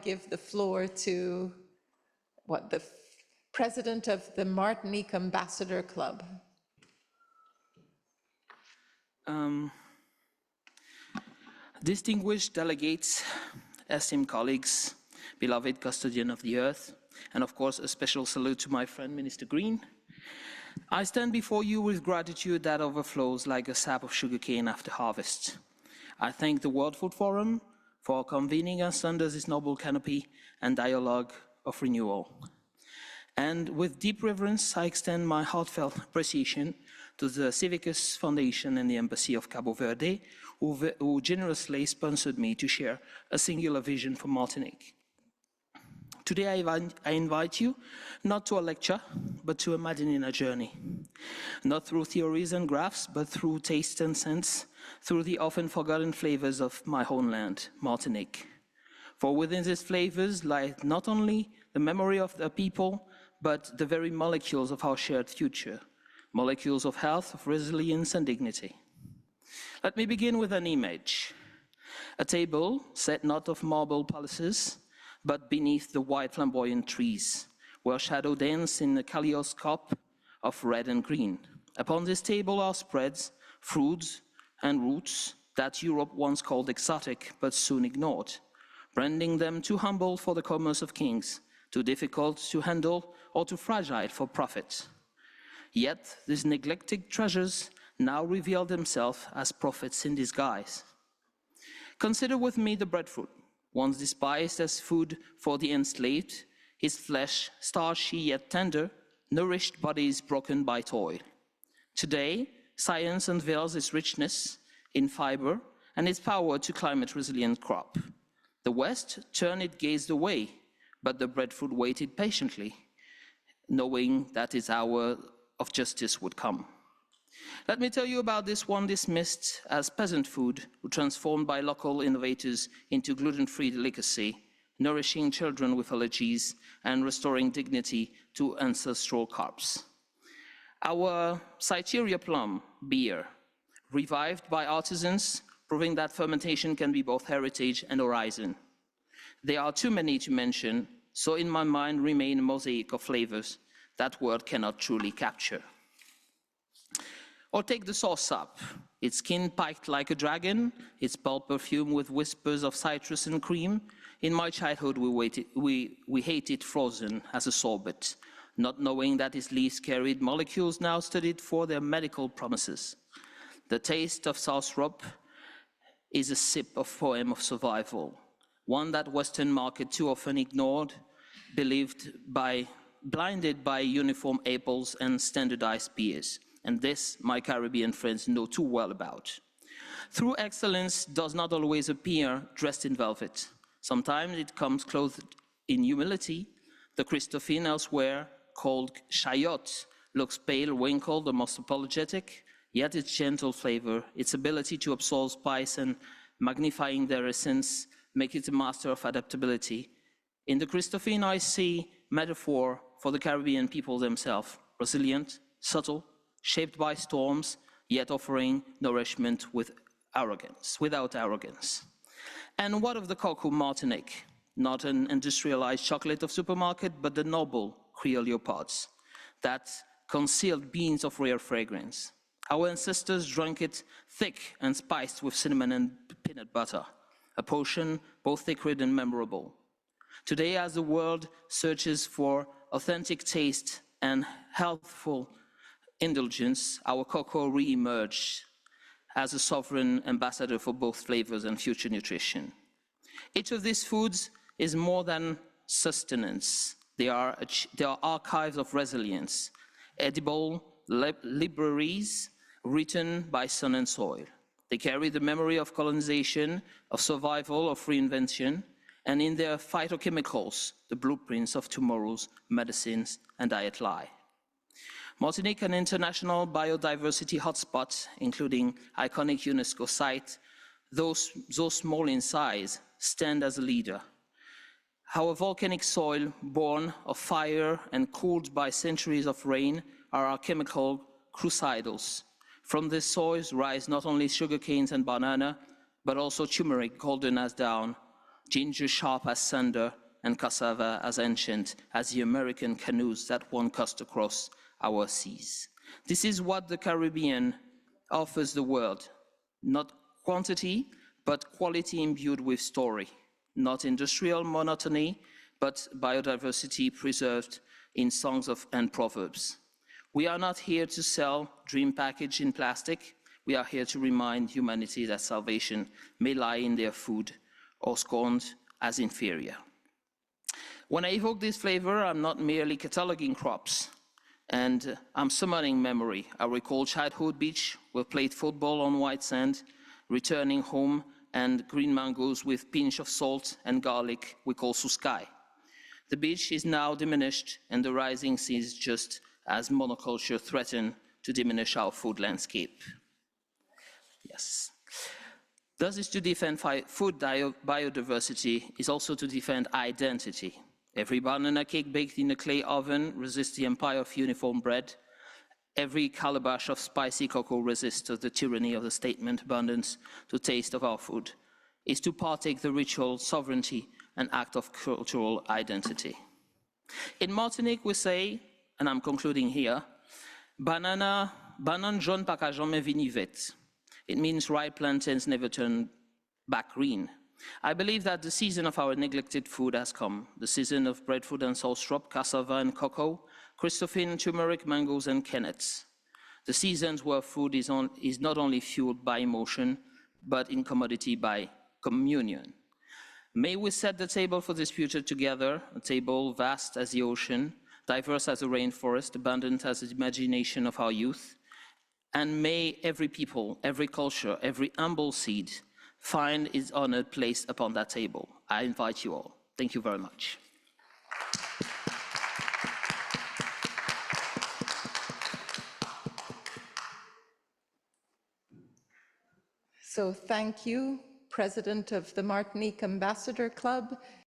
Give the floor to the president of the Martinique Ambassador Club. Distinguished delegates, esteemed colleagues, beloved custodian of the earth, and of course a special salute to my friend Minister Green. I stand before you with gratitude that overflows like a sap of sugarcane after harvest. I thank the World Food Forum for convening us under this noble canopy and dialogue of renewal. And with deep reverence, I extend my heartfelt appreciation to the Civicus Foundation and the Embassy of Cabo Verde, who generously sponsored me to share a singular vision for Martinique. Today I invite you not to a lecture, but to imagine a journey. Not through theories and graphs, but through taste and sense, through the often forgotten flavors of my homeland, Martinique. For within these flavors lie not only the memory of the people, but the very molecules of our shared future, molecules of health, of resilience and dignity. Let me begin with an image. A table set not of marble palaces, but beneath the white flamboyant trees, where shadow dance in a kaleidoscope of red and green. Upon this table are spreads, fruits and roots that Europe once called exotic, but soon ignored, branding them too humble for the commerce of kings, too difficult to handle, or too fragile for profit. Yet these neglected treasures now reveal themselves as prophets in disguise. Consider with me the breadfruit, once despised as food for the enslaved, his flesh, starchy yet tender, nourished bodies broken by toil. Today, science unveils its richness in fiber and its power to climate-resilient crop. The West turned its gaze away, but the breadfruit waited patiently, knowing that its hour of justice would come. Let me tell you about this one dismissed as peasant food, transformed by local innovators into gluten-free delicacy, nourishing children with allergies and restoring dignity to ancestral carbs. Our CYPRIA plum beer, revived by artisans, proving that fermentation can be both heritage and horizon. There are too many to mention, so in my mind remain a mosaic of flavors that word cannot truly capture. Or take the sauce-up, its skin piked like a dragon, its pulp perfumed with whispers of citrus and cream. In my childhood, we hated it frozen as a sorbet, not knowing that its leaves carried molecules now studied for their medical promises. The taste of sauce-up is a sip of poem of survival, one that Western market too often ignored, blinded by uniform apples and standardized beers. And this, my Caribbean friends know too well about. True excellence does not always appear dressed in velvet. Sometimes it comes clothed in humility. The Christophine elsewhere, called chayotte, looks pale, wrinkled, almost apologetic, yet its gentle flavor, its ability to absorb spice and magnifying their essence, make it a master of adaptability. In the Christophine, I see metaphor for the Caribbean people themselves, resilient, subtle, shaped by storms, yet offering nourishment without arrogance. And what of the cocoa Martinique? Not an industrialized chocolate of supermarket, but the noble Criollo pods that concealed beans of rare fragrance. Our ancestors drank it thick and spiced with cinnamon and peanut butter, a potion both sacred and memorable. Today, as the world searches for authentic taste and healthful indulgence, our cocoa re-emerged as a sovereign ambassador for both flavors and future nutrition. Each of these foods is more than sustenance. They are archives of resilience, edible libraries written by sun and soil. They carry the memory of colonization, of survival, of reinvention, and in their phytochemicals, the blueprints of tomorrow's medicines and diet lie. Martinique, an international biodiversity hotspot, including iconic UNESCO site, those small in size, stand as a leader. Our volcanic soil, born of fire and cooled by centuries of rain, are our chemical crucibles. From these soils rise not only sugarcanes and banana, but also turmeric, golden as dawn, ginger sharp as thunder, and cassava as ancient as the American canoes that one coast across our seas. This is what the Caribbean offers the world, not quantity, but quality imbued with story. Not industrial monotony, but biodiversity preserved in songs and proverbs. We are not here to sell dream package in plastic. We are here to remind humanity that salvation may lie in their food or scorned as inferior. When I evoke this flavor, I'm not merely cataloging crops, and I'm summoning memory. I recall childhood beach, we played football on white sand, returning home, and green mangoes with pinch of salt and garlic we call suskai. The beach is now diminished, and the rising seas just as monoculture threaten to diminish our food landscape. Yes. Thus is to defend food biodiversity is also to defend identity. Every banana cake baked in a clay oven resists the empire of uniform bread. Every calabash of spicy cocoa resists the tyranny of the statement abundance to taste of our food. Is to partake the ritual, sovereignty, and act of cultural identity. In Martinique, we say, and I'm concluding here, banan jaune pa ka jamais vini vet. It means ripe plantains never turn back green. I believe that the season of our neglected food has come. The season of breadfruit and sausage, cassava and cocoa, Christophine, turmeric, mangoes, and kennets. The seasons where food is not only fueled by emotion, but in commodity by communion. May we set the table for this future together, a table vast as the ocean, diverse as the rainforest, abundant as the imagination of our youth. And may every people, every culture, every humble seed find its honored place upon that table. I invite you all. Thank you very much. So thank you, President of the Martinique Ambassador Club.